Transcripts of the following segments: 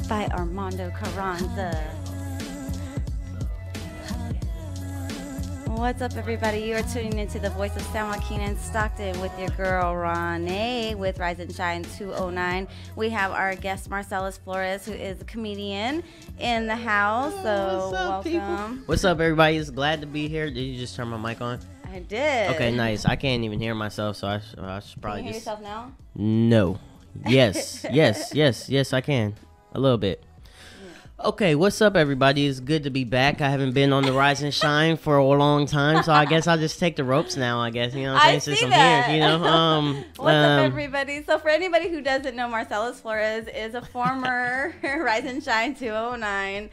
by Armando Carranza. What's up, everybody? You are tuning into the voice of San Joaquin and Stockton with your girl, RawNé, with Rise and Shine 209. We have our guest, Marcelis Flores, who is a comedian in the house. So, what's up, welcome. People? What's up, everybody? It's glad to be here. Did you just turn my mic on? I did. Okay, nice. I can't even hear myself, so I should probably Can you hear just... yourself now? No. Yes, yes, I can. A little bit. Okay, what's up, everybody? It's good to be back. I haven't been on the Rise and Shine for a long time, so I guess I'll just take the ropes now, I guess. You know what I'm saying? Since I'm here, you know? What's up, everybody? So for anybody who doesn't know, Marcelis Flores is a former Rise and Shine 209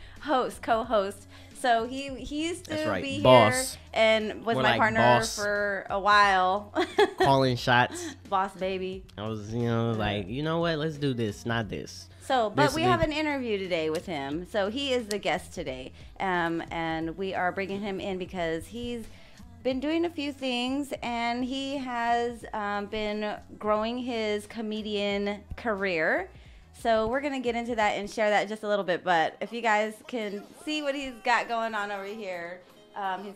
co-host. So he used to be boss. Here and was More my like partner boss. For a while. Calling shots. Boss baby. I was, like, you know what? Let's do this, not this. So, but we have an interview today with him. So he is the guest today. And we are bringing him in because he's been doing a few things and he has been growing his comedian career. So we're going to get into that and share that just a little bit. But if you guys can see what he's got going on over here,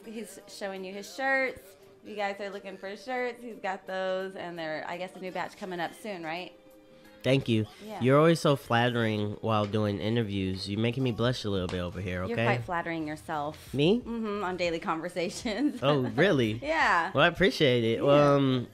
he's showing you his shirts. If you guys are looking for shirts, he's got those. And they're, I guess, a new batch coming up soon, right? Thank you. Yeah. You're always so flattering while doing interviews. You're making me blush a little bit over here, okay? You're quite flattering yourself. Me? Mm-hmm, on daily conversations. Oh, really? Yeah. Well, I appreciate it. Yeah. Well,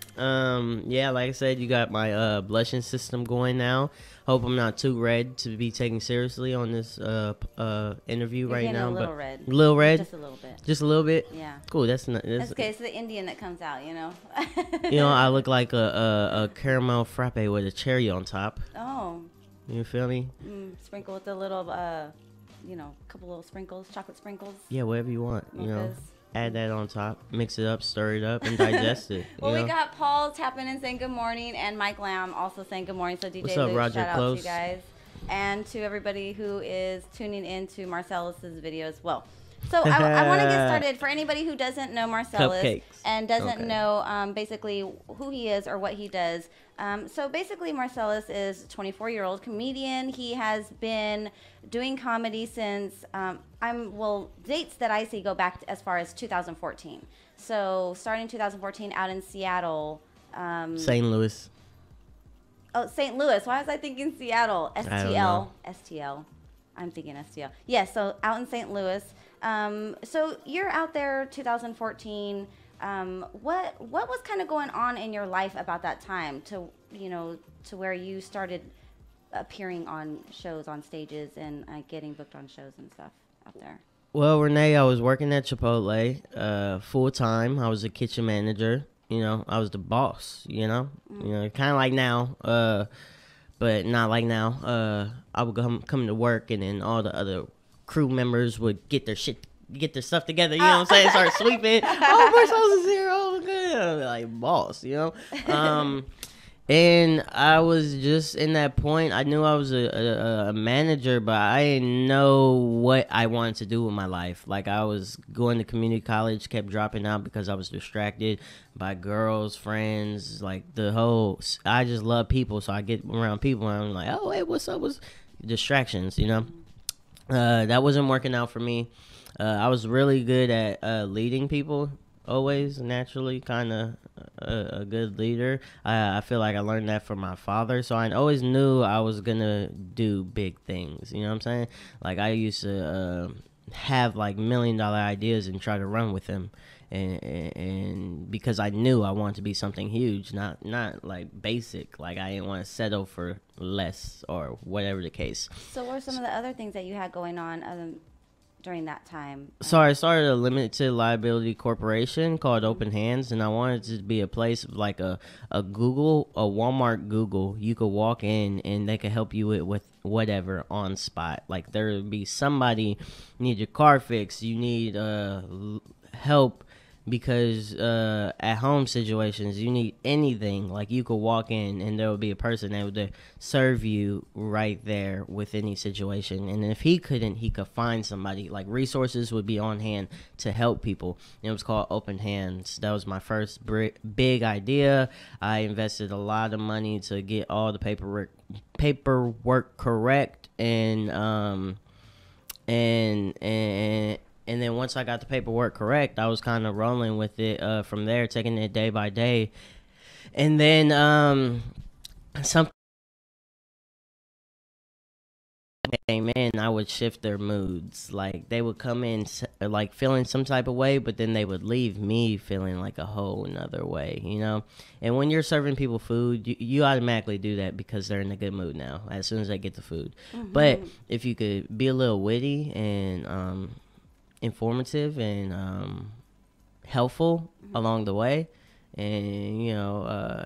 yeah, like I said, you got my blushing system going now. Hope I'm not too red to be taken seriously on this interview You're right now. A little but red. A little red? Just a little bit. Just a little bit? Yeah. Cool. That's okay. It's the Indian that comes out, you know. I look like a caramel frappe with a cherry on top. Oh. You feel me? Sprinkle with a little, couple little sprinkles, chocolate sprinkles. Yeah, whatever you want. Mochas. Add that on top, mix it up, stir it up, and digest it. Well, we got Paul tapping in saying good morning, and Mike Lamb also saying good morning. So DJ What's up, Luke, Roger shout out Close? to you guys, and to everybody who is tuning in to Marcelis's video as well. So I want to get started. For anybody who doesn't know Marcelis Cupcakes. and doesn't know basically who he is or what he does. So basically Marcelis is a 24-year-old comedian. He has been doing comedy since, dates that I see go back as far as 2014. So starting 2014 out in Seattle. St. Louis. Oh, St. Louis. Why was I thinking Seattle? STL. STL. I'm thinking STL. Yes, so out in St. Louis. So you're out there 2014. What was kind of going on in your life about that time to where you started appearing on shows, on stages, and getting booked on shows and stuff out there? Well, Renee, I was working at Chipotle full time. I was a kitchen manager. I was the boss. Kind of like now, but not like now. I would come to work, and then all the other crew members would get their stuff together, you know what I'm saying? Start sweeping. Oh, Marcelis is here. Oh, good. Like, boss, And I was just in that point. I knew I was a manager, but I didn't know what I wanted to do with my life. Like, I was going to community college, kept dropping out because I was distracted by girls, friends, like I just love people, so I get around people, and I'm like, oh, hey, what's up? What's distractions, That wasn't working out for me. I was really good at leading people, always, naturally, kind of a good leader. I feel like I learned that from my father, so I always knew I was going to do big things, you know what I'm saying? Like, I used to have, like, $1 million ideas and try to run with them. And because I knew I wanted to be something huge, not like basic, like I didn't want to settle for less or whatever the case. So what are some of the other things that you had going on during that time? So I started a limited liability corporation called Open Hands, and I wanted it to be a place like a Walmart Google. You could walk in and they could help you with whatever on spot. Like there would be somebody, you need your car fixed, you need help because at home situations you need anything. Like you could walk in and there would be a person that would serve you right there with any situation, and if he couldn't, he could find somebody. Like resources would be on hand to help people. It was called Open Hands. That was my first big idea. I invested a lot of money to get all the paperwork correct, and then once I got the paperwork correct, I was kind of rolling with it from there, taking it day by day. And then something came in, I would shift their moods. Like they would come in like feeling some type of way, but then they would leave me feeling like a whole another way, you know? And when you're serving people food, you automatically do that because they're in a good mood now as soon as they get the food. Mm-hmm. But if you could be a little witty and informative and helpful along the way, and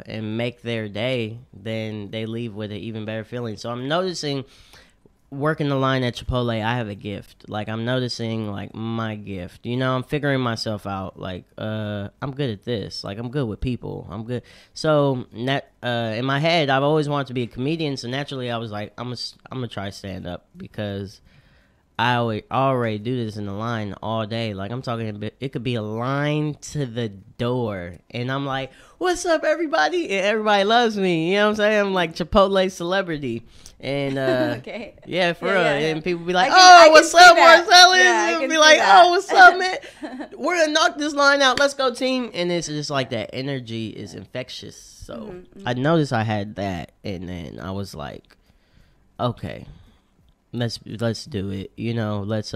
and make their day, then they leave with an even better feeling. So I'm noticing working the line at Chipotle, I have a gift. Like I'm noticing like my gift, I'm figuring myself out. Like I'm good at this. Like I'm good with people. I'm good. So that in my head, I've always wanted to be a comedian, so naturally I was like, I'm gonna try stand up, because I already do this in the line all day. Like I'm talking, it could be a line to the door, and I'm like, "What's up, everybody?" And everybody loves me. You know what I'm saying? I'm like Chipotle celebrity, and okay. Yeah, for real. Yeah. And people be like, "Oh, what's up, Marcelis?" And be like, "Oh, what's up, man? We're gonna knock this line out. Let's go, team!" And it's just like that energy is infectious. So I noticed I had that, and then I was like, "Okay. Let's do it, let's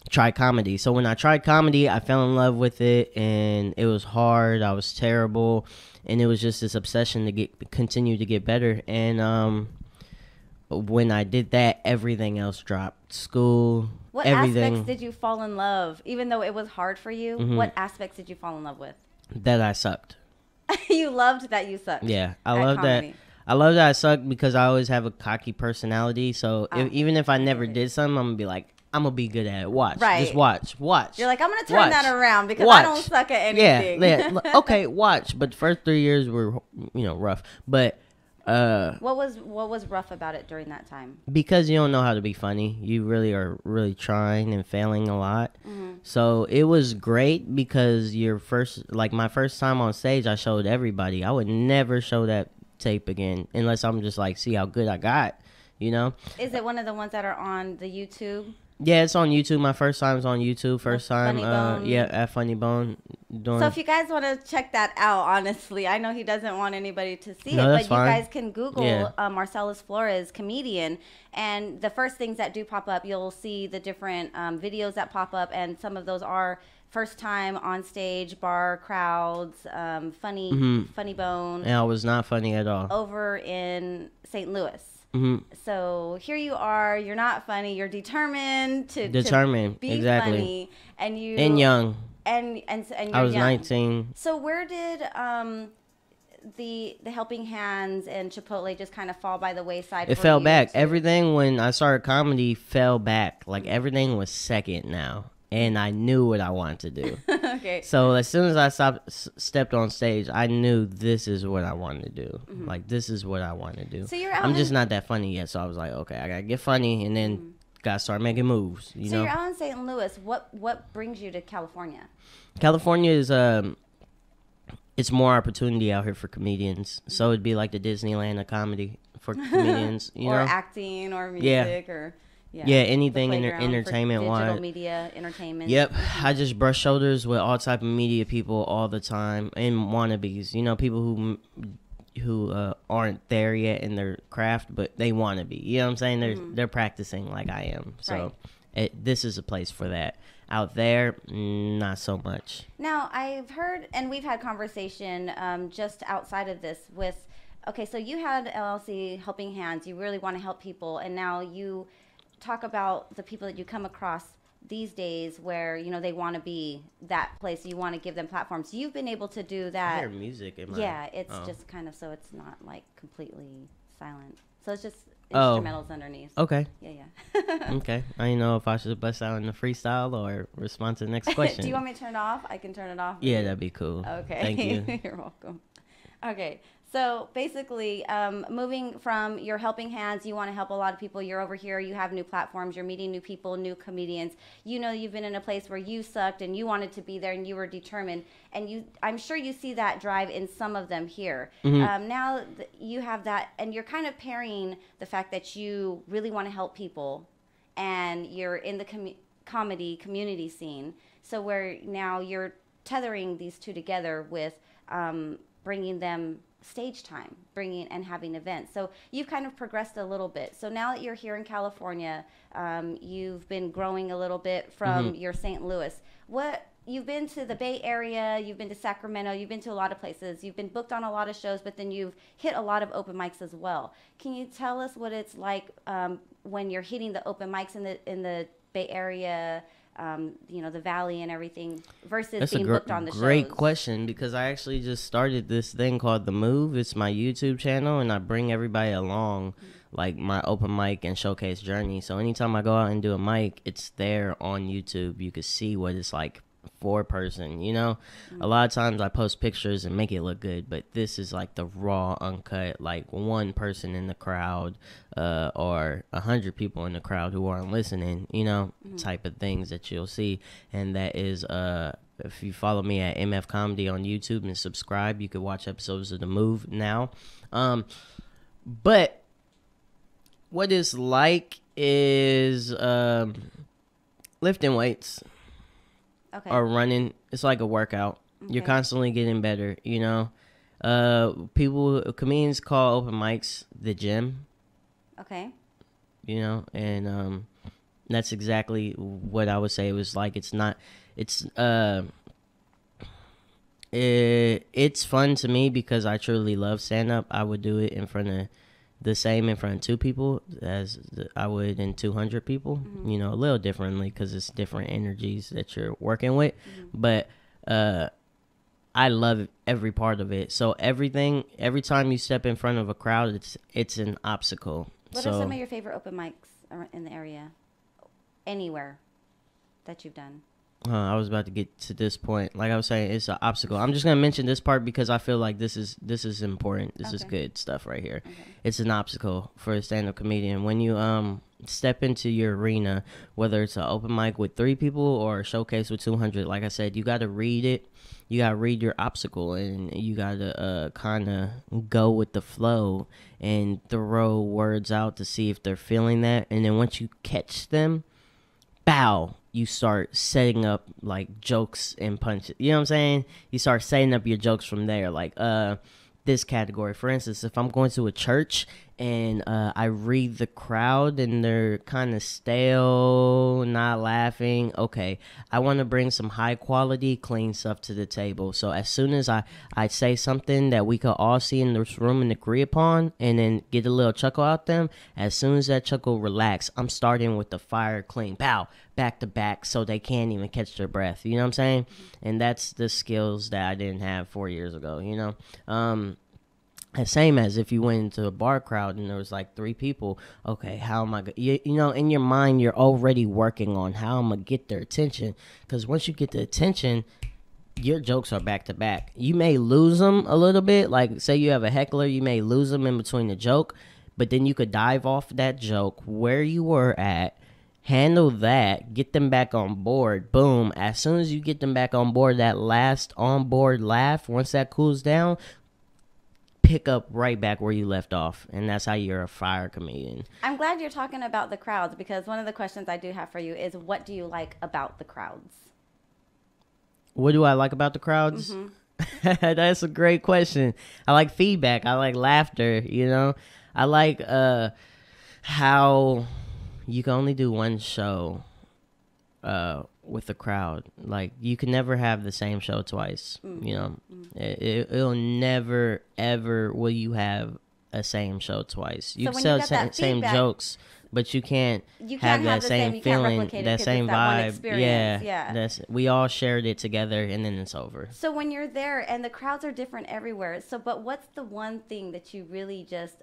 try comedy." So when I tried comedy, I fell in love with it, and it was hard. I was terrible, and it was just this obsession to continue to get better. And when I did that, everything else dropped. School, what everything. Aspects did you fall in love, even though it was hard for you? What aspects did you fall in love with? That I sucked. You loved that you sucked. Yeah, I love that. I love that I suck, because I always have a cocky personality. So even if I never did something, I'm going to be like, I'm going to be good at it. Watch. Right. Just watch. You're like, I'm going to turn that around, because I don't suck at anything. Yeah. Okay, watch. But the first 3 years were, rough. But what was rough about it during that time? Because you don't know how to be funny. You really are trying and failing a lot. So it was great, because my first time on stage, I showed everybody. I would never show that tape again unless I'm just like, see how good I got, Is it one of the ones that are on the YouTube? Yeah, it's on YouTube. My first time was on YouTube. First time, at Funny Bone. So if you guys want to check that out, honestly, I know he doesn't want anybody to see it, but you guys can Google Marcelis Flores, comedian, and the first things that do pop up, you'll see the different videos that pop up, and some of those are first time on stage, bar crowds, Funny Bone. And I was not funny at all. Over in St. Louis. So here you are. You're not funny. You're determined to be exactly funny, and young. And you're I was young. 19. So where did the Helping Hands and Chipotle just kind of fall by the wayside? It fell back. Everything when I started comedy fell back. Like everything was second now. And I knew what I wanted to do. Okay. So as soon as I stepped on stage, I knew this is what I wanted to do. Like, this is what I want to do. So I'm just not that funny yet. So I was like, okay, I got to get funny, and then got to start making moves. You know? You're out in St. Louis. What brings you to California? California is, it's more opportunity out here for comedians. So it'd be like the Disneyland of comedy for comedians. You know? Acting or music or... Yeah, anything entertainment wise. Digital media, entertainment. Yep. I just brush shoulders with all type of media people all the time, and wannabes. People who aren't there yet in their craft, but they want to be. You know what I'm saying? They're practicing like I am. So this is a place for that. Out there, not so much. Now, I've heard, and we've had conversation just outside of this with, okay, so you had LLC Helping Hands. You really want to help people, and now you talk about the people that you come across these days where they want to be that place. You want to give them platforms. You've been able to do that. I hear music in my... Yeah, it's just kind of so it's not like completely silent. So it's just instrumentals underneath. Okay. Yeah. Okay. I didn't know if I should bust out in the freestyle or respond to the next question. Do you want me to turn it off? I can turn it off. Yeah, that'd be cool. Okay. Thank you. You're welcome. Okay. So basically, moving from your helping hands, you want to help a lot of people. You're over here, you have new platforms, you're meeting new people, new comedians. You know, you've been in a place where you sucked and you wanted to be there and you were determined. And I'm sure you see that drive in some of them here. Now you have that, and you're kind of pairing the fact that you really want to help people and you're in the comedy community scene. So where now you're tethering these two together with bringing them stage time, bringing and having events. So you've kind of progressed a little bit. So now that you're here in California, you've been growing a little bit from your St. Louis. You've been to the Bay Area, you've been to Sacramento, you've been to a lot of places, you've been booked on a lot of shows, but then you've hit a lot of open mics as well. Can you tell us what it's like when you're hitting the open mics in the Bay Area, the Valley and everything, versus being booked on the shows? Great question, because I actually just started this thing called The Move. It's my YouTube channel, and I bring everybody along, like my open mic and showcase journey. So anytime I go out and do a mic, it's there on YouTube. You can see what it's like for a person, A lot of times I post pictures and make it look good, but this is like the raw, uncut, like one person in the crowd or 100 people in the crowd who aren't listening, type of things that you'll see. And that is if you follow me at MF Comedy on YouTube and subscribe, you can watch episodes of The Move now. But what it's like is lifting weights. Okay. Or running. It's like a workout. Okay. You're constantly getting better, comedians call open mics the gym. Okay. And that's exactly what I would say it was like. It's fun to me because I truly love stand-up. I would do it in front of two people as I would in 200 people, a little differently because it's different energies that you're working with. But I love every part of it. So every time you step in front of a crowd, it's an obstacle. What are some of your favorite open mics in the area? Anywhere that you've done? I was about to get to this point. Like I was saying, it's an obstacle. I'm just going to mention this part because I feel like this is important. This is good stuff right here. Okay. It's an obstacle for a stand-up comedian. When you step into your arena, whether it's an open mic with 3 people or a showcase with 200, like I said, you got to read it. You got to read your obstacle, and you got to kind of go with the flow and throw words out to see if they're feeling that. And then once you catch them, bow, you start setting up like jokes and punches. You know what I'm saying? You start setting up your jokes from there. Like this category, for instance, if I'm going to a church and I read the crowd and they're kind of stale, not laughing, okay, I want to bring some high quality, clean stuff to the table. So as soon as I say something that we could all see in this room and agree upon, and then get a little chuckle out them, as soon as that chuckle relax, I'm starting with the fire clean, pow, back to back, so they can't even catch their breath. You know what I'm saying? And that's the skills that I didn't have 4 years ago, The same as if you went into a bar crowd and there was like 3 people. Okay, how am I in your mind, you're already working on how I'm going to get their attention. Because once you get the attention, your jokes are back to back. You may lose them a little bit. Like, say you have a heckler, you may lose them in between the joke. But then you could dive off that joke where you were at, handle that, get them back on board. Boom. As soon as you get them back on board, that last on board laugh, once that cools down, pick up right back where you left off. And that's how you're a fire comedian. I'm glad you're talking about the crowds, because one of the questions I do have for you is, what do you like about the crowds? What do I like about the crowds? That's a great question. I like feedback. I like laughter, I like how you can only do one show with the crowd. Like, you can never have the same show twice. It'll never ever will you have a same show twice. You can tell same jokes, but you can't have that same feeling, that same vibe. Yeah, we all shared it together, and then it's over. So when you're there, and the crowds are different everywhere, but what's the one thing that you really just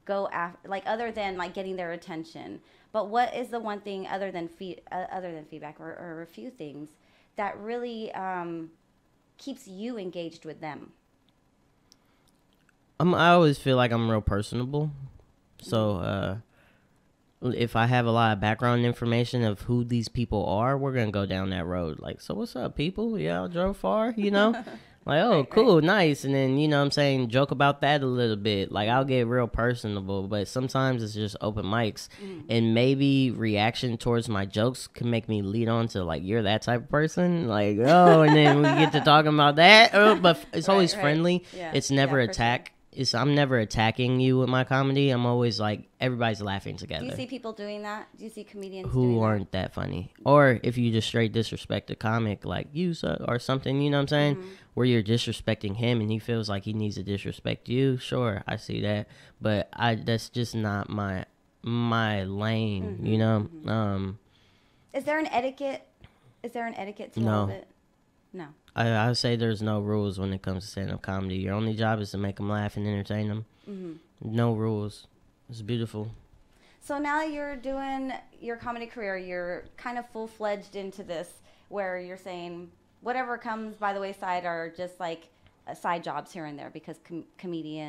go after, like other than like getting their attention? But what is the one thing other than feedback, or a few things that really keeps you engaged with them? I always feel like I'm real personable. So if I have a lot of background information of who these people are, we're gonna go down that road. Like, so what's up, people? Yeah, I drove far, you know? Like, oh, Right, cool, right. nice. And then, you know what I'm saying, joke about that a little bit. Like, I'll get real personable, but sometimes it's just open mics. And maybe reaction towards my jokes can make me lead on to, like, you're that type of person. Like, oh, and then we get to talking about that. But it's always Right, right. friendly. Yeah, It's never yeah, for sure. attack. I'm never attacking you with my comedy. I'm always like, everybody's laughing together. Do you see people doing that? Do you see comedians Who doing aren't that funny, or if you just straight disrespect a comic like you suck or something, you know what I'm saying, where you're disrespecting him and he feels like he needs to disrespect you. Sure, I see that, but that's just not my lane, you know. Is there an etiquette? Is there an etiquette to all of No. it? No. I would say there's no rules when it comes to stand-up comedy. Your only job is to make them laugh and entertain them. No rules. It's beautiful. So now you're doing your comedy career. You're kind of full-fledged into this, where you're saying whatever comes by the wayside are just like side jobs here and there, because comedy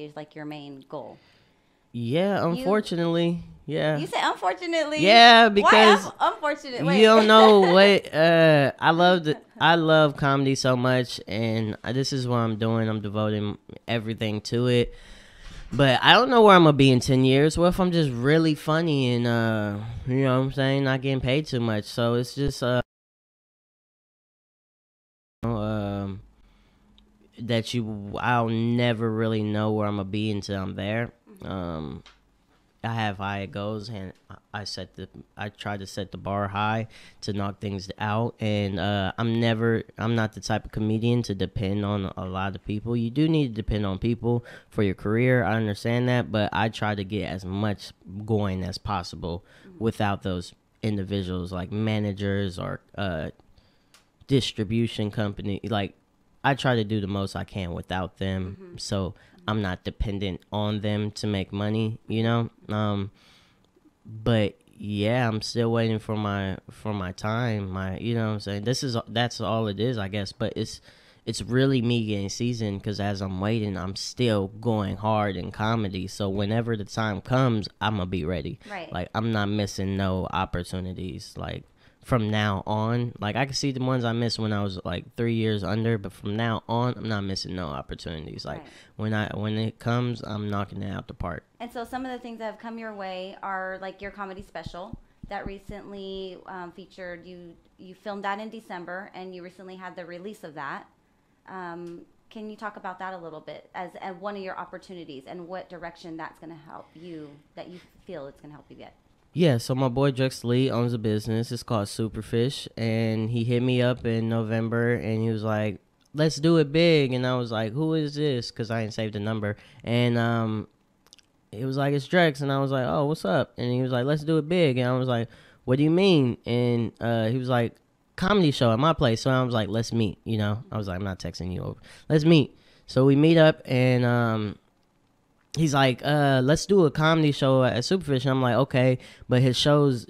is like your main goal. Yeah, unfortunately. Yeah. You say unfortunately. Yeah, because why unfortunate? you don't know what I love comedy so much, and this is what I'm doing. I'm devoting everything to it. But I don't know where I'm gonna be in 10 years. What if I'm just really funny and you know what I'm saying, not getting paid too much? So it's just I'll never really know where I'm gonna be until I'm there. I have high goals, and I try to set the bar high to knock things out. And I'm not the type of comedian to depend on a lot of people. You do need to depend on people for your career. I understand that, but I try to get as much going as possible without those individuals like managers or distribution company. Like, I try to do the most I can without them, so I'm not dependent on them to make money, you know. But yeah, I'm still waiting for my time. You know what I'm saying. That's all it is, I guess. But it's really me getting seasoned, because as I'm waiting, I'm still going hard in comedy. So whenever the time comes, I'm gonna be ready. Right. Like, I'm not missing no opportunities. Like, from now on, like, I can see the ones I missed when I was like 3 years under, but from now on, I'm not missing no opportunities. Like, Right. when it comes, I'm knocking it out the park. And so some of the things that have come your way are like your comedy special that recently featured you. You filmed that in December, and you recently had the release of that. Can you talk about that a little bit as one of your opportunities, and what direction that's going to help you, that you feel it's going to help you get? Yeah, so my boy Drex Lee owns a business. It's called Superfish, and he hit me up in November, and he was like, "Let's do it big." And I was like, "Who is this?" Because I didn't save the number. And it was like, "It's Drex," and I was like, "Oh, what's up?" And he was like, "Let's do it big," and I was like, "What do you mean?" And he was like, "Comedy show at my place." So I was like, "Let's meet." You know, I was like, "I'm not texting you over. Let's meet." So we meet up, and he's like, let's do a comedy show at Superfish. And I'm like, okay, but his shows,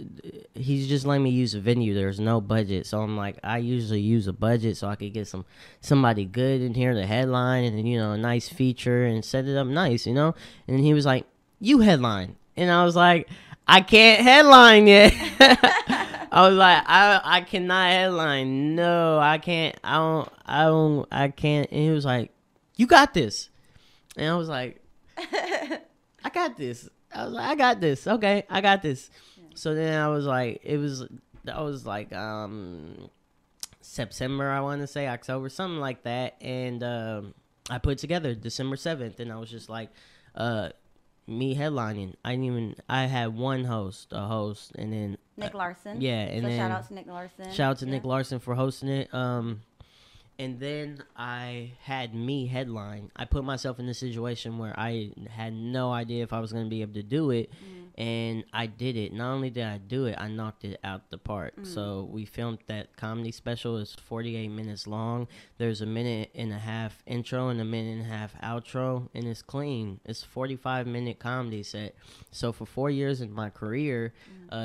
he's just letting me use a venue. There's no budget. So I'm like, I usually use a budget so I could get somebody good in here to headline, and, you know, a nice feature and set it up nice, you know? And he was like, you headline. And I was like, I can't headline yet. I was like, I cannot headline. No, I can't. I can't. And he was like, you got this. And I was like, I got this. I was like, I got this. Okay, I got this. Yeah. So then I was like, that was like September, I want to say, October, something like that. And I put it together December 7th, and I was just like, me headlining. I had one host, and then Nick Larson. Yeah, and so then shout out to Nick Larson. Shout out to Nick Larson for hosting it. And then I had me headline. I put myself in a situation where I had no idea if I was going to be able to do it. and I did it. Not only did I do it, I knocked it out the park. So we filmed that comedy special. It's 48 minutes long. There's a minute and a half intro and a minute and a half outro, and it's clean. It's a 45-minute comedy set. So for 4 years in my career,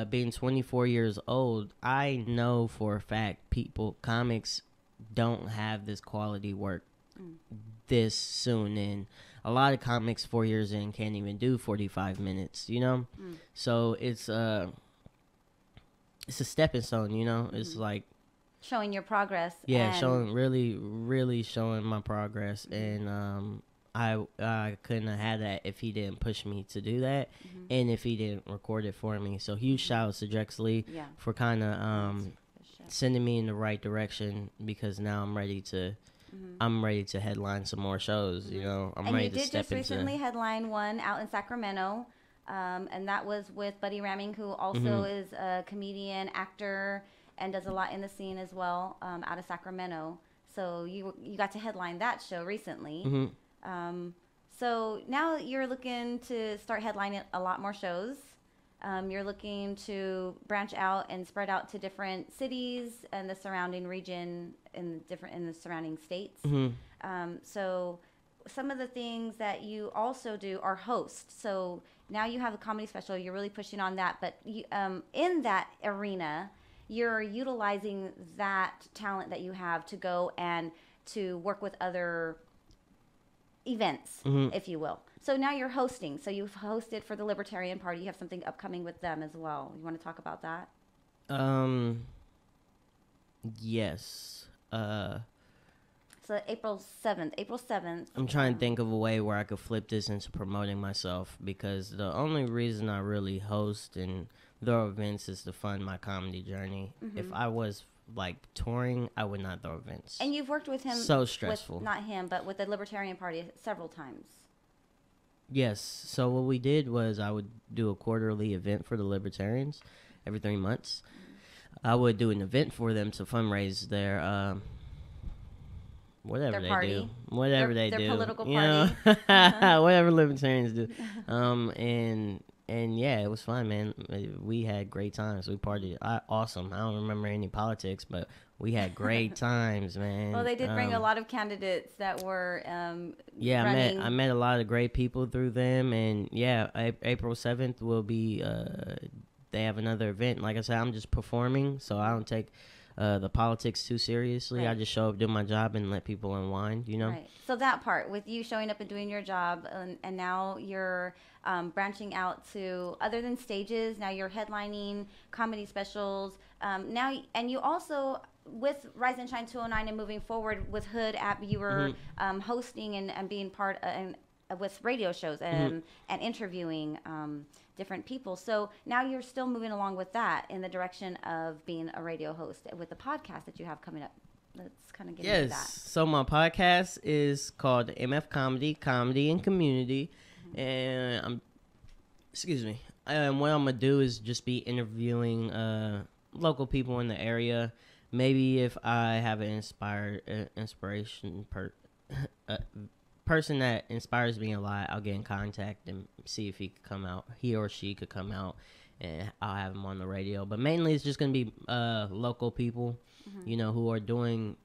being 24 years old, I know for a fact comics don't have this quality work this soon, and a lot of comics 4 years in can't even do 45 minutes, you know? So it's a stepping stone, you know? It's like showing your progress. Yeah, showing really showing my progress. And I couldn't have had that if he didn't push me to do that, and if he didn't record it for me. So huge shout outs to Drexley for kind of sending me in the right direction, because now I'm ready to headline some more shows. You know, I'm ready to step into. And you did just recently headline one out in Sacramento, and that was with Buddy Ramming, who also is a comedian, actor, and does a lot in the scene as well, out of Sacramento. So you got to headline that show recently. So now you're looking to start headlining a lot more shows. You're looking to branch out and spread out to different cities and the surrounding region in the surrounding states. So some of the things that you also do are host. So now you have a comedy special. You're really pushing on that. But you, in that arena, you're utilizing that talent that you have to go and to work with other events, if you will. So now you're hosting. So you've hosted for the Libertarian Party. You have something upcoming with them as well. You want to talk about that? Yes. So April 7th. I'm trying to think of a way where I could flip this into promoting myself, because the only reason I really host and throw events is to fund my comedy journey. If I was like touring, I would not throw events. And you've worked with him. So stressful. Not him, but with the Libertarian Party several times. Yes. So what we did was I would do a quarterly event for the Libertarians every 3 months. I would do an event for them to fundraise their whatever they do. Whatever they do. Their political party. You know? Whatever Libertarians do. And yeah, it was fun, man. We had great times. We partied. Awesome. I don't remember any politics, but we had great times, man. Well, they did bring a lot of candidates that were running. I met a lot of great people through them, and yeah, April 7th will be. They have another event. Like I said, I'm just performing, so I don't take the politics too seriously. Right. I just show up, do my job, and let people unwind, you know? Right. So that part, with you showing up and doing your job, and now you're branching out to, other than stages, now you're headlining comedy specials. Now, and you also, with Rise and Shine 209 and moving forward with Hood app, you were hosting and being part with radio shows and interviewing different people. So now you're still moving along with that in the direction of being a radio host with the podcast that you have coming up. Let's kind of get into that. Yes. So my podcast is called MF Comedy and Community. And what I'm going to do is just be interviewing local people in the area. Maybe if I have an person that inspires me a lot, I'll get in contact and see if he or she could come out, and I'll have him on the radio. But mainly it's just going to be local people, you know, who are doing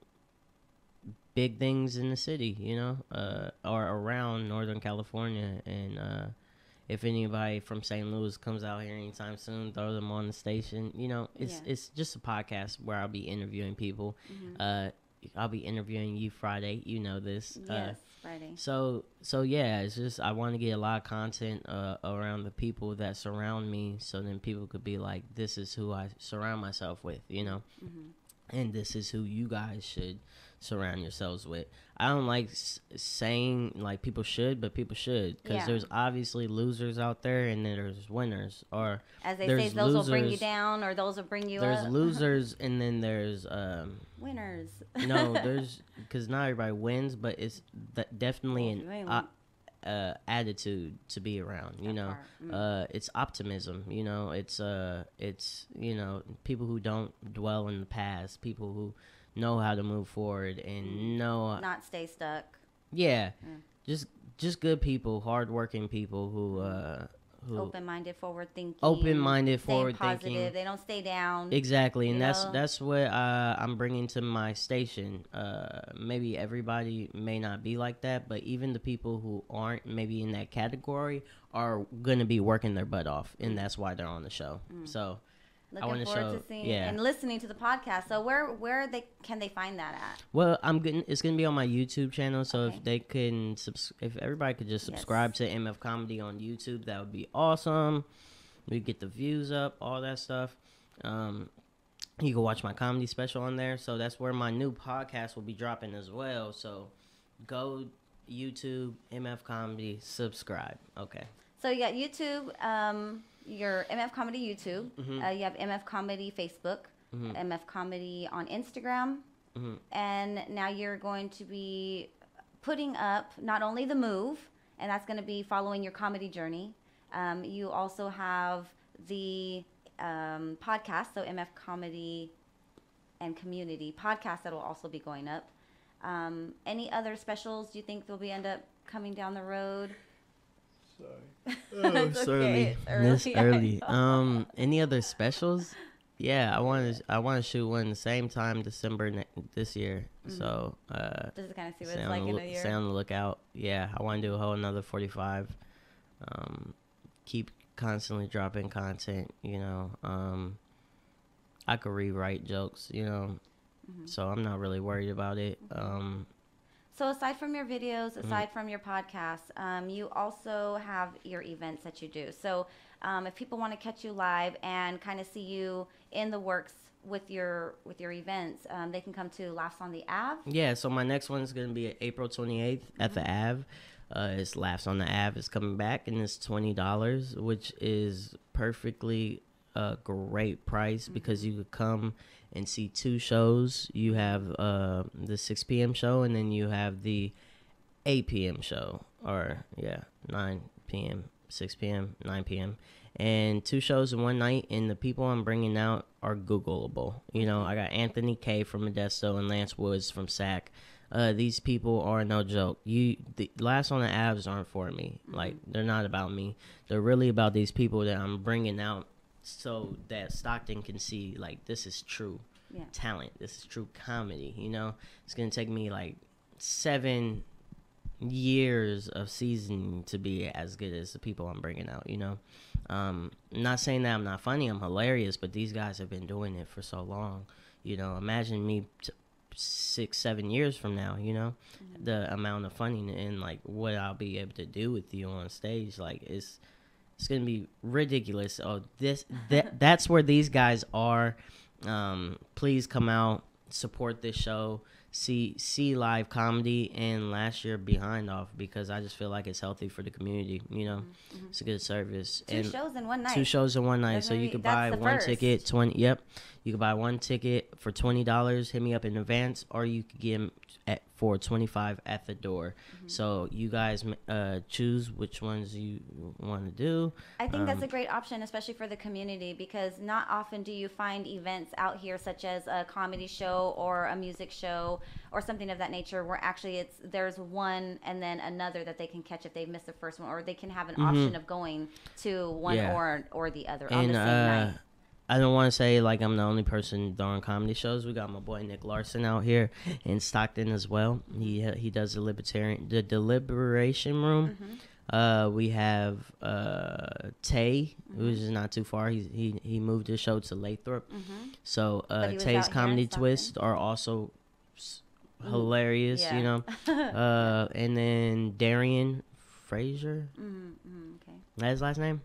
big things in the city, you know, or around Northern California. And if anybody from St. Louis comes out here anytime soon, throw them on the station. You know, it's just a podcast where I'll be interviewing people. I'll be interviewing you Friday. You know this. Yes, Friday. So yeah, it's just I want to get a lot of content around the people that surround me, so then people could be like, this is who I surround myself with, you know, and this is who you guys should surround yourselves with. I don't like saying like people should, but people should, because there's obviously losers out there, and then there's winners, or as they say, those will bring you down, or those will bring you up. There's losers, and then there's winners. No, there's, because not everybody wins, but it's definitely an attitude to be around, you know. It's optimism, you know. It's you know, people who don't dwell in the past, people who know how to move forward and not stay stuck. Just good people, hardworking people open-minded, forward-thinking. Open-minded, forward-thinking. forward-thinking. They don't stay down. Exactly, and that's what I'm bringing to my station. Maybe everybody may not be like that, but even the people who aren't maybe in that category are gonna be working their butt off, and that's why they're on the show. So. Looking forward to seeing and listening to the podcast. So where can they find that at? Well, it's gonna be on my YouTube channel. So if they can, if everybody could just subscribe to MF Comedy on YouTube, that would be awesome. We get the views up, all that stuff. You can watch my comedy special on there. So that's where my new podcast will be dropping as well. So go YouTube, MF Comedy, subscribe. Okay. So you got YouTube. Your MF Comedy YouTube. You have MF Comedy Facebook, MF Comedy on Instagram, and now you're going to be putting up not only the move, and that's going to be following your comedy journey. You also have the podcast, so MF Comedy and Community podcast that will also be going up. Any other specials do you think will be end up coming down the road? Sorry. It's okay. It's early. Any other specials? Yeah, I want to shoot one the same time December this year. So just to kind of see what it's like in a year. Stay on the lookout. Yeah, I want to do a whole another 45. Keep constantly dropping content. I could rewrite jokes. So I'm not really worried about it. So aside from your videos, aside from your podcasts, you also have your events that you do. So if people want to catch you live and kind of see you in the works with your events, they can come to Laughs on the Ave. Yeah, so my next one is going to be April 28th at the Ave. It's Laughs on the Ave. It's coming back, and it's $20, which is perfectly a great price because you could come and see two shows. You have the 6 p.m. show, and then you have the 8 p.m. show, 9 p.m., 6 p.m., 9 p.m., and two shows in one night, and the people I'm bringing out are Googleable. I got Anthony K. from Modesto and Lance Woods from SAC. These people are no joke. The Laughs on the Abs aren't for me. Like, they're not about me. They're really about these people that I'm bringing out so that Stockton can see, like, this is true talent. This is true comedy, It's going to take me, like, 7 years of seasoning to be as good as the people I'm bringing out, not saying that I'm not funny. I'm hilarious, but these guys have been doing it for so long. Imagine me 6-7 years from now, the amount of funny and, like, what I'll be able to do with you on stage. Like, it's gonna be ridiculous. That's where these guys are. Please come out, support this show, see live comedy, and last year behind off, because I just feel like it's healthy for the community. It's a good service. Two shows in one night. So you could buy one ticket. You could buy one ticket for $20. Hit me up in advance, or you could get them for $25 at the door. So you guys choose which ones you want to do. I think that's a great option, especially for the community, because not often do you find events out here such as a comedy show or a music show or something of that nature, where actually there's one and then another that they can catch if they've missed the first one, or they can have an option of going to one or the other on the same night. I don't want to say like I'm the only person throwing comedy shows. We got my boy Nick Larson out here in Stockton as well. He does the Deliberation Room. We have Tay, who's just not too far. He moved his show to Lathrop. So Tay's Comedy Twist are also hilarious, And then Darian Frazier. Okay. That's his last name?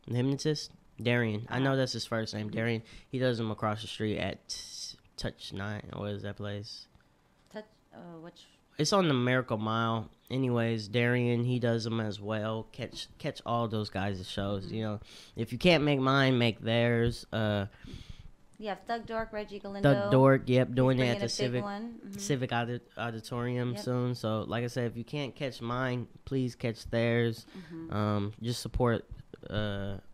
The hypnotist? Darian. I know that's his first name. Darian. He does them across the street at Touch 9. What is that place? Which? It's on the Miracle Mile. Anyways, Darian, he does them as well. Catch all those guys' shows. If you can't make mine, make theirs. You have Thug Dork, Reggie Galindo. Thug Dork, yep, doing it bringing at the a big Civic one. Mhm. Civic Auditorium Yep. soon. So, like I said, if you can't catch mine, please catch theirs. Just support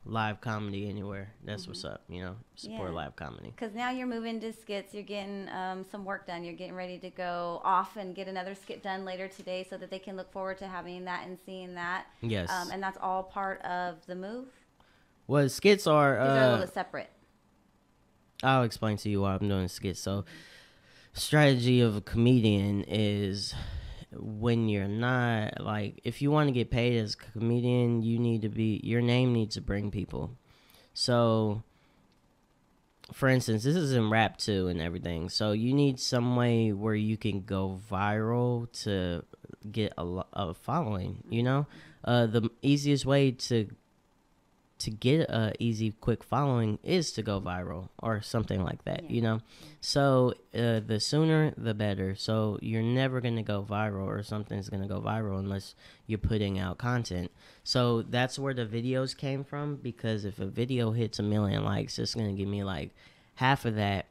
live comedy anywhere. That's what's up. You know, support Yeah. live comedy. Because now you're moving to skits. You're getting some work done. You're getting ready to go off and get another skit done later today so that they can look forward to having that and seeing that. Yes. And that's all part of the move. Well, skits are. These are a little separate. I'll explain to you why I'm doing skits. So, strategy of a comedian is when you're not, like, if you want to get paid as a comedian, you need to be, your name needs to bring people. So, for instance, this is in rap too and everything. So you need some way where you can go viral to get a following, you know? The easiest way to get a easy, quick following is to go viral or something like that, you know? So the sooner, the better. So you're never going to go viral or something's going to go viral unless you're putting out content. So that's where the videos came from, because if a video hits 1 million likes, it's going to give me like half of that.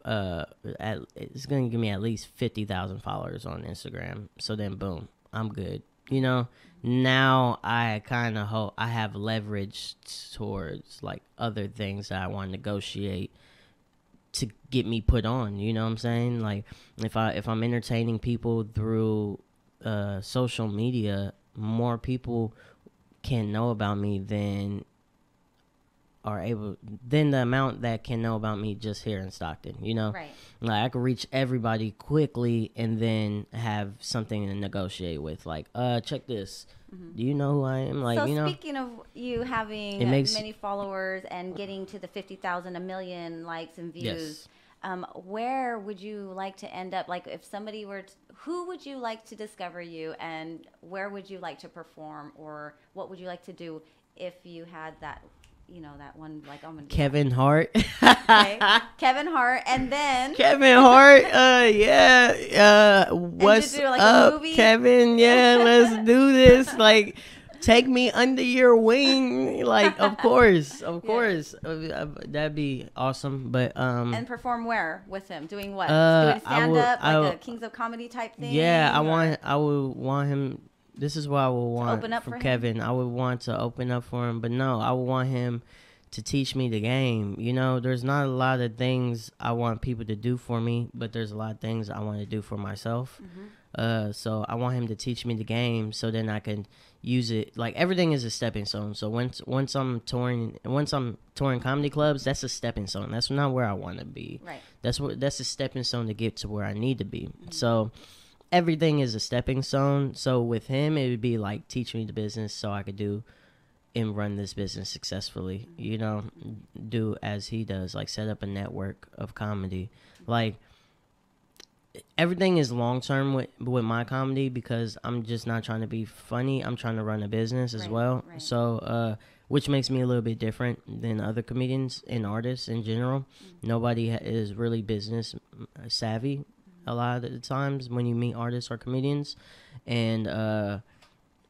It's going to give me at least 50,000 followers on Instagram. So then boom, I'm good. You know, now I kind of hope I have leverage towards like other things that I want to negotiate to get me put on. You know what I'm saying? Like if I'm entertaining people through social media, more people can know about me than the amount that can know about me just here in Stockton, you know? Right. Like I could reach everybody quickly and then have something to negotiate with. Like, check this. Do you know who I am? Like, So you know. speaking of you having many followers and getting to the 50,000, 1 million likes and views, where would you like to end up? Like if somebody were who would you like to discover you, and where would you like to perform, or what would you like to do if you had that, you know, that one, like, I'm gonna do Kevin Hart. Okay. Kevin Hart, and then Kevin Hart. What's do, like, a up, movie? Kevin? Yeah, let's do this. Like, take me under your wing. Like, of course. That'd be awesome. But and perform where with him? Doing what? I Doing stand up, would- like a Kings of Comedy type thing? Yeah, or- I would want him. This is what I would want open up from for him? Kevin. I would want to open up for him, but no, I would want him to teach me the game. You know, there's not a lot of things I want people to do for me, but there's a lot of things I want to do for myself. So I want him to teach me the game, so then I can use it. Like everything is a stepping stone. So once I'm touring comedy clubs, that's a stepping stone. That's not where I want to be. Right. That's a stepping stone to get to where I need to be. So everything is a stepping stone. So with him, it would be like teach me the business so I could do and run this business successfully, you know, do as he does, like set up a network of comedy. Like everything is long term with my comedy, because I'm just not trying to be funny. I'm trying to run a business as well. Right. So which makes me a little bit different than other comedians and artists in general. Nobody is really business savvy a lot of the times when you meet artists or comedians, and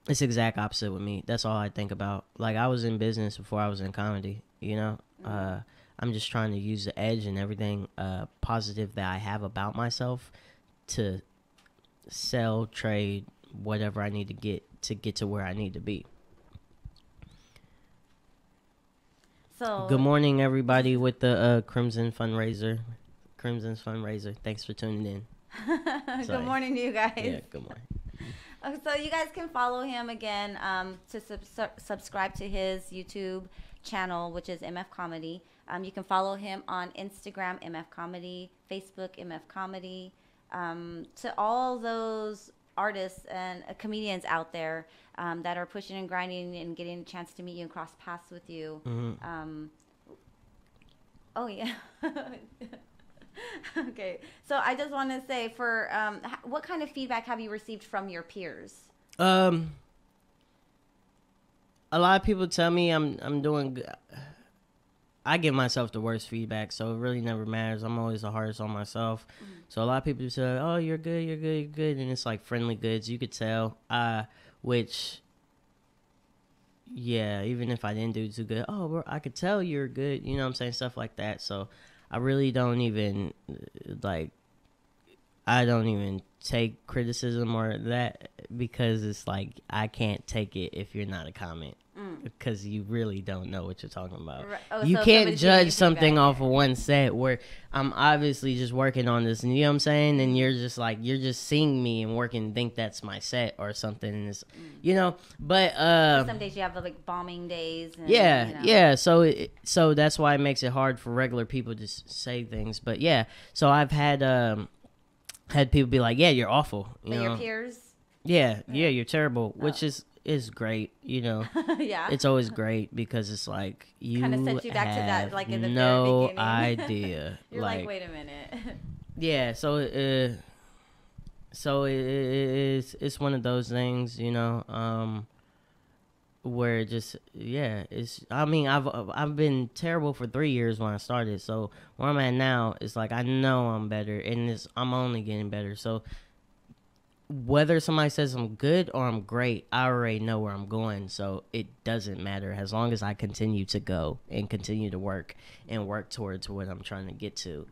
it's the exact opposite with me. That's all I think about. Like I was in business before I was in comedy, you know. I'm just trying to use the edge and everything positive that I have about myself to sell, trade, whatever I need to get to where I need to be. So good morning, everybody, with the Crimson's fundraiser. Thanks for tuning in. Good morning to you guys. Yeah, good morning. So you guys can follow him again to subscribe to his YouTube channel, which is MF Comedy. You can follow him on Instagram, MF Comedy, Facebook, MF Comedy. To all those artists and comedians out there that are pushing and grinding and getting a chance to meet you and cross paths with you. Oh, yeah. Okay. So I just want to say, for what kind of feedback have you received from your peers? A lot of people tell me I'm doing good. I give myself the worst feedback, so it really never matters. I'm always the hardest on myself. So a lot of people say, "Oh, you're good, and it's like friendly goods. You could tell. Which, yeah, even if I didn't do too good, oh, bro, I could tell you're good. You know what I'm saying? Stuff like that. So I really don't even like. I don't even take criticism or that because it's like I can't take it if you're not a comment because you really don't know what you're talking about. Right. Oh, you so can't somebody's giving you judge something feedback. off of one set where I'm obviously just working on this, and you know what I'm saying, and you're just like you're just seeing me and working and think that's my set or something, and it's, you know, but Some days you have like bombing days. And, yeah, you know. yeah. So that's why it makes it hard for regular people to say things. But yeah, so I've had people be like, "Yeah, you're awful." You But know? your peers. Yeah, you're terrible, which is great. You know, Yeah. it's always great because it's like you Kind of sets you back to that, like in the no very beginning. idea. You're like, wait a minute. Yeah, so it's one of those things, you know, where it just it's. I mean, I've been terrible for 3 years when I started, so where I'm at now is like I know I'm better, and I'm only getting better. So whether somebody says I'm good or I'm great, I already know where I'm going, so it doesn't matter as long as I continue to go and continue to work and work towards what I'm trying to get to.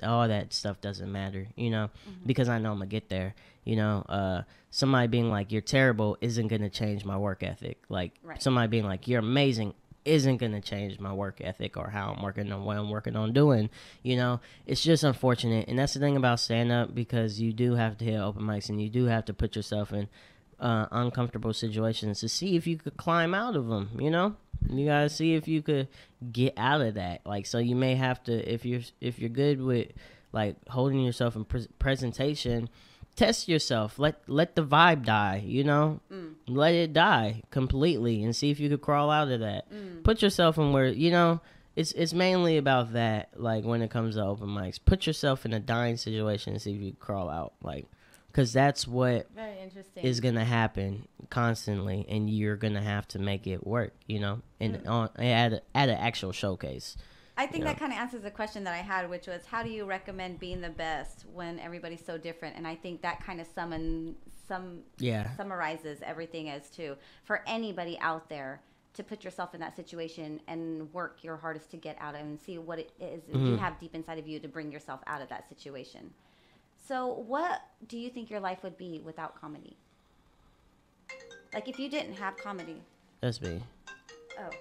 All that stuff doesn't matter, you know, because I know I'm gonna get there. You know, somebody being like you're terrible isn't gonna change my work ethic. Like somebody being like you're amazing isn't going to change my work ethic or how I'm working on what I'm working on doing. You know, it's just unfortunate. And that's the thing about stand-up, because you do have to hit open mics and you do have to put yourself in uncomfortable situations to see if you could climb out of them, you know? You got to see if you could get out of that. Like, so you may have to, if you're good with, like, holding yourself in presentation, test yourself. Let the vibe die, you know? Let it die completely and see if you could crawl out of that. Put yourself in where, you know, it's mainly about that, like, when it comes to open mics. Put yourself in a dying situation and see if you can crawl out, like, because that's what Very interesting. is going to happen constantly, and you're going to have to make it work, you know, and at an actual showcase. I think that kind of answers the question that I had, which was, how do you recommend being the best when everybody's so different? And I think that kind of summarizes everything as to, for anybody out there, to put yourself in that situation and work your hardest to get out of it and see what it is you have deep inside of you to bring yourself out of that situation. So what do you think your life would be without comedy? Like, if you didn't have comedy. That's me. Oh, okay.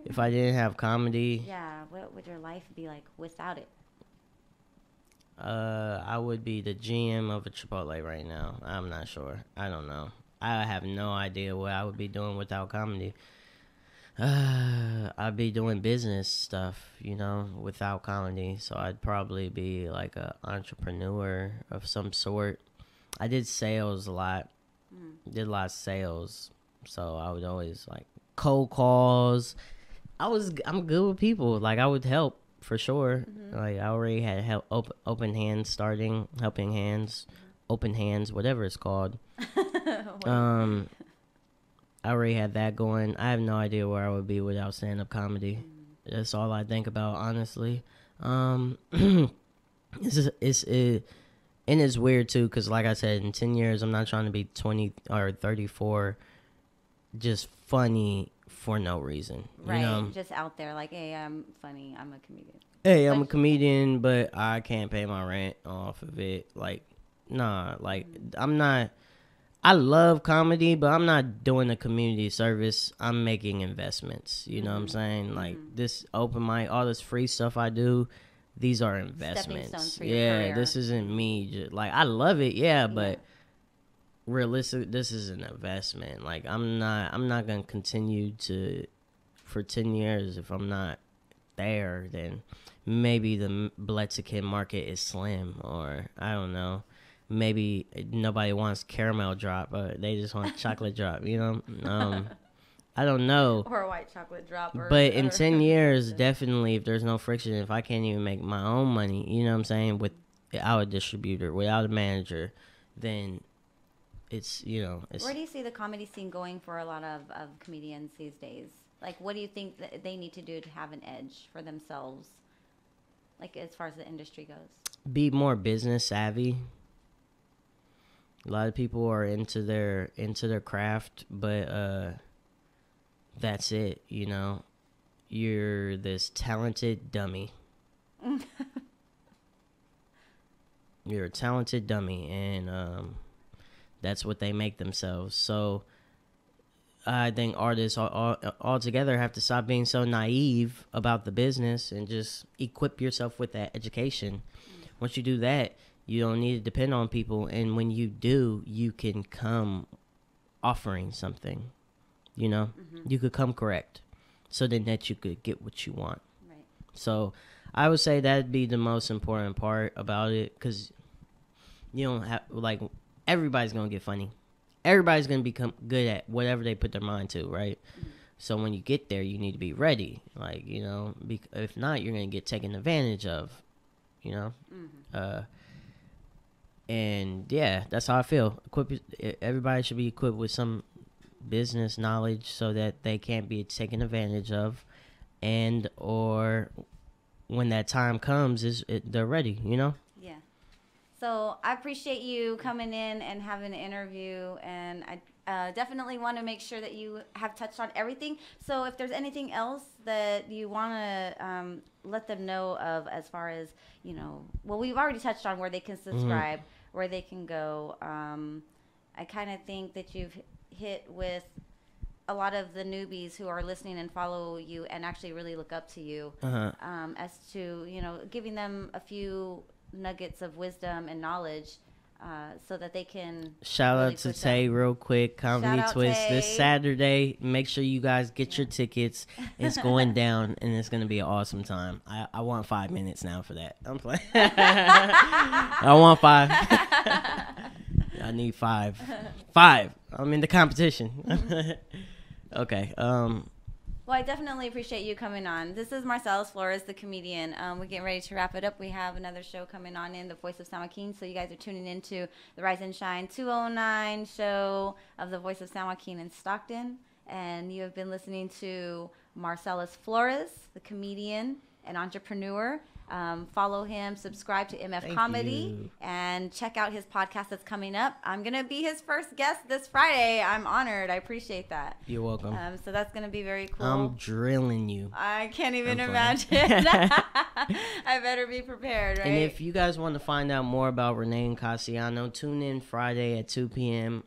If I didn't have comedy, what would your life be like without it? I would be the GM of a Chipotle right now. I'm not sure. I don't know. I have no idea what I would be doing without comedy. I'd be doing business stuff, you know, without comedy. So I'd probably be like an entrepreneur of some sort. I did sales a lot. Did a lot of sales. So I would always like cold calls. I'm good with people. Like, I would help for sure. Like, I already had open hands starting, helping hands, open hands, whatever it's called. I already had that going. I have no idea where I would be without stand-up comedy. That's all I think about, honestly. It's weird too, because like I said, in 10 years, I'm not trying to be 20 or 34, just funny for no reason. Right, you know? Just out there, like, hey, I'm funny, I'm a comedian. Hey, I'm a comedian, but I can't pay my rent off of it. Like, nah, like, I'm not, I love comedy, but I'm not doing a community service. I'm making investments, you know what I'm saying? Like, this open mic, all this free stuff I do, these are investments. For your career. This isn't me. Like, I love it, but realistic, this is an investment. Like, I'm not gonna continue to for 10 years if I'm not there. Then maybe the Mexican market is slim, or I don't know, maybe nobody wants caramel drop, they just want chocolate drop, you know. I don't know, or a white chocolate drop, but in 10 years, definitely, if there's no friction, if I can't even make my own money, you know what I'm saying, without a distributor, without a manager, then it's, you know, it's... Where do you see the comedy scene going for a lot of comedians these days? Like, what do you think that they need to do to have an edge for themselves, like, as far as the industry goes? Be more business savvy. A lot of people are into their craft, but that's it, you know. you're this talented dummy. You're a talented dummy, and that's what they make themselves. So I think artists altogether have to stop being so naive about the business and just equip yourself with that education. Once you do that, you don't need to depend on people, and when you do, you can come offering something. You know, you could come correct, so then that you could get what you want. Right. So I would say that'd be the most important part about it, because you don't have, like, everybody's gonna get funny. Everybody's gonna become good at whatever they put their mind to, right? So when you get there, you need to be ready. Like, you know, if not, you're gonna get taken advantage of. You know, and yeah, that's how I feel. Everybody should be equipped with some business knowledge so that they can't be taken advantage of, and or when that time comes, they're ready. You know. Yeah. So I appreciate you coming in and having an interview, and I definitely want to make sure that you have touched on everything. So if there's anything else that you want to let them know of, as far as, you know, well, we've already touched on where they can subscribe, where they can go. I kind of think that you've hit with a lot of the newbies who are listening and follow you and actually really look up to you, as to, you know, giving them a few nuggets of wisdom and knowledge, so that they can shout out to Tay real quick. Comedy Twist this Saturday. Make sure you guys get your tickets. It's going down, and it's going to be an awesome time. I want 5 minutes now for that. I'm playing. I want 5. I need 5. I'm in the competition. Okay. Well, I definitely appreciate you coming on. This is Marcelis Flores, the comedian. We're getting ready to wrap it up. We have another show coming on in the Voice of San Joaquin, so you guys are tuning into the Rise and Shine 209 show of the Voice of San Joaquin in Stockton. And you have been listening to Marcelis Flores, the comedian and entrepreneur. Follow him, subscribe to MF Comedy, and check out his podcast that's coming up. I'm going to be his first guest this Friday. I'm honored. I appreciate that. You're welcome. So that's going to be very cool. I'm drilling you. I can't even imagine. I better be prepared, right? And if you guys want to find out more about RawNé and Cassiano, tune in Friday at 2 p.m.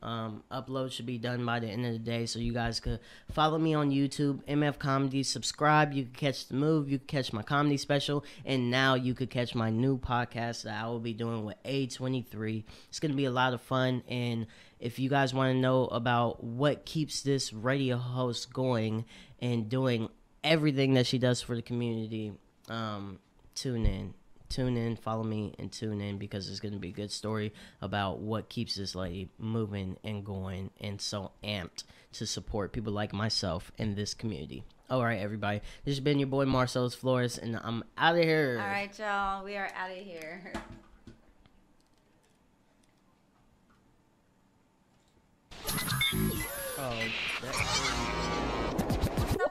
Upload should be done by the end of the day, so you guys could follow me on YouTube, MF Comedy, subscribe. You can catch the move. You can catch my comedy special, and now you could catch my new podcast that I will be doing with A23. It's going to be a lot of fun, and if you guys want to know about what keeps this radio host going and doing everything that she does for the community, tune in, follow me, and tune in, because it's going to be a good story about what keeps this lady moving and going and so amped to support people like myself in this community. All right, everybody. This has been your boy Marcelis Flores, and I'm out of here. All right, y'all. We are out of here.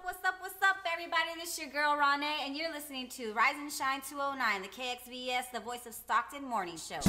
What's up, everybody? This is your girl, RawNé, and you're listening to Rise and Shine 209, the KXVS, the Voice of Stockton morning show.